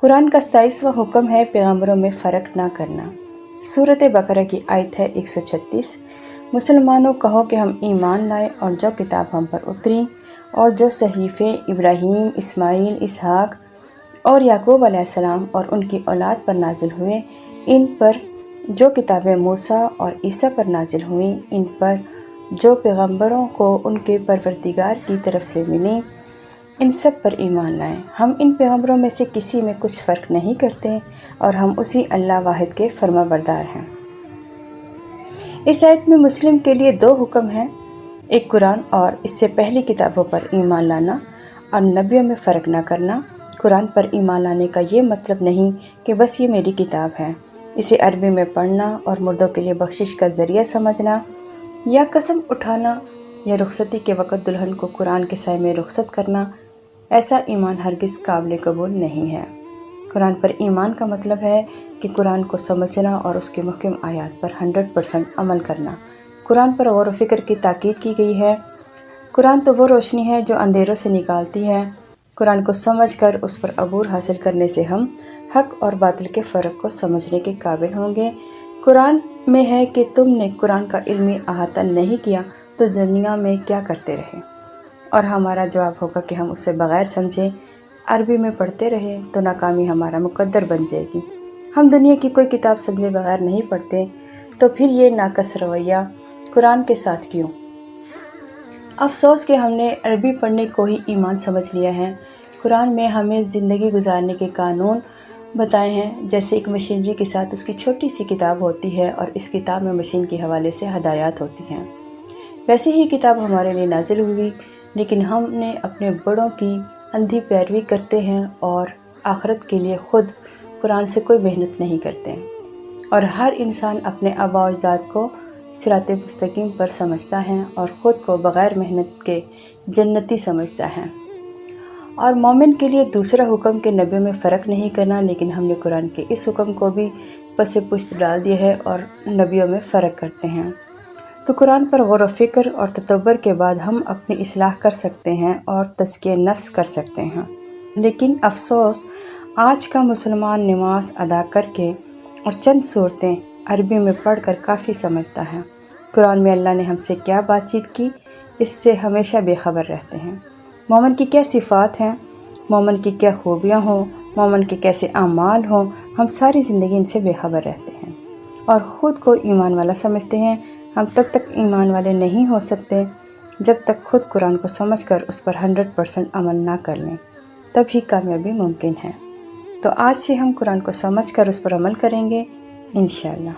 कुरान का 27वां हुक्म है पैगम्बरों में फ़र्क ना करना। सूरत बकरा की आयत है 136। मुसलमानों कहो कि हम ईमान लाए और जो किताब हम पर उतरी और जो सहीफ़े इब्राहीम, इस्माईल, इसहाक और याकूब अलैहिस्सलाम और उनकी औलाद पर नाजिल हुए, इन पर जो किताबें मूसा और ईसा पर नाजिल हुईं, इन पर जो पैगम्बरों को उनके परवरदिगार की तरफ से मिली, इन सब पर ईमान लाएं। हम इन पैगम्बरों में से किसी में कुछ फ़र्क नहीं करते और हम उसी अल्लाह वाहिद के फरमाबरदार हैं। इस आयत में मुस्लिम के लिए 2 हुक्म हैं, एक कुरान और इससे पहली किताबों पर ईमान लाना और नबियों में फ़र्क ना करना। कुरान पर ईमान लाने का ये मतलब नहीं कि बस ये मेरी किताब है, इसे अरबी में पढ़ना और मुर्दों के लिए बख्शिश का ज़रिया समझना या कसम उठाना या रुखसती के वक़्त दुल्हन को कुरान के साए में रुखसत करना, ऐसा ईमान हरगिज़ काबिल कबूल नहीं है। कुरान पर ईमान का मतलब है कि कुरान को समझना और उसके मुहकम आयात पर 100% अमल करना। कुरान पर गौर व फिक्र की ताकीद की गई है। कुरान तो वो रोशनी है जो अंधेरों से निकालती है। कुरान को समझकर उस पर अबूर हासिल करने से हम हक़ और बातिल के फ़र्क को समझने के काबिल होंगे। कुरान में है कि तुमने कुरान का इल्मी अहाता नहीं किया तो दुनिया में क्या करते रहे, और हमारा जवाब होगा कि हम उसे बग़ैर समझे अरबी में पढ़ते रहे तो नाकामी हमारा मुकद्दर बन जाएगी। हम दुनिया की कोई किताब समझे बग़ैर नहीं पढ़ते, तो फिर ये नाकस रवैया कुरान के साथ क्यों? अफसोस कि हमने अरबी पढ़ने को ही ईमान समझ लिया है। कुरान में हमें ज़िंदगी गुजारने के कानून बताए हैं, जैसे एक मशीनरी के साथ उसकी छोटी सी किताब होती है और इस किताब में मशीन के हवाले से हदायत होती हैं। वैसे ही किताब हमारे लिए नाजिल हुई, लेकिन हमने अपने बड़ों की अंधी पैरवी करते हैं और आखिरत के लिए ख़ुद कुरान से कोई मेहनत नहीं करते। और हर इंसान अपने आबा व अजदाद को सिराते मुस्तकीम पर समझता है और ख़ुद को बग़ैर मेहनत के जन्नती समझता है। और मोमिन के लिए दूसरा हुक्म कि नबियों में फ़र्क नहीं करना, लेकिन हमने कुरान के इस हुक्म को भी पसे पुश्त डाल दिया है और नबियों में फ़र्क करते हैं। तो कुरान पर गौर व फ़िक्र और तदब्बर के बाद हम अपनी इस्लाह कर सकते हैं और तज़किया नफ्स कर सकते हैं। लेकिन अफसोस आज का मुसलमान नमाज अदा करके और चंद सूरतें अरबी में पढ़कर काफ़ी समझता है। कुरान में अल्लाह ने हमसे क्या बातचीत की, इससे हमेशा बेखबर रहते हैं। मोमिन की क्या सिफ़ात हैं, मोमिन की क्या खूबियाँ हों, मोमिन के कैसे आमाल हों, हम सारी ज़िंदगी इनसे बेखबर रहते हैं और ख़ुद को ईमान वाला समझते हैं। हम तब तक ईमान वाले नहीं हो सकते जब तक ख़ुद कुरान को समझकर उस पर 100% अमल ना कर लें, तभी कामयाबी मुमकिन है। तो आज से हम कुरान को समझकर उस पर अमल करेंगे इंशाअल्लाह।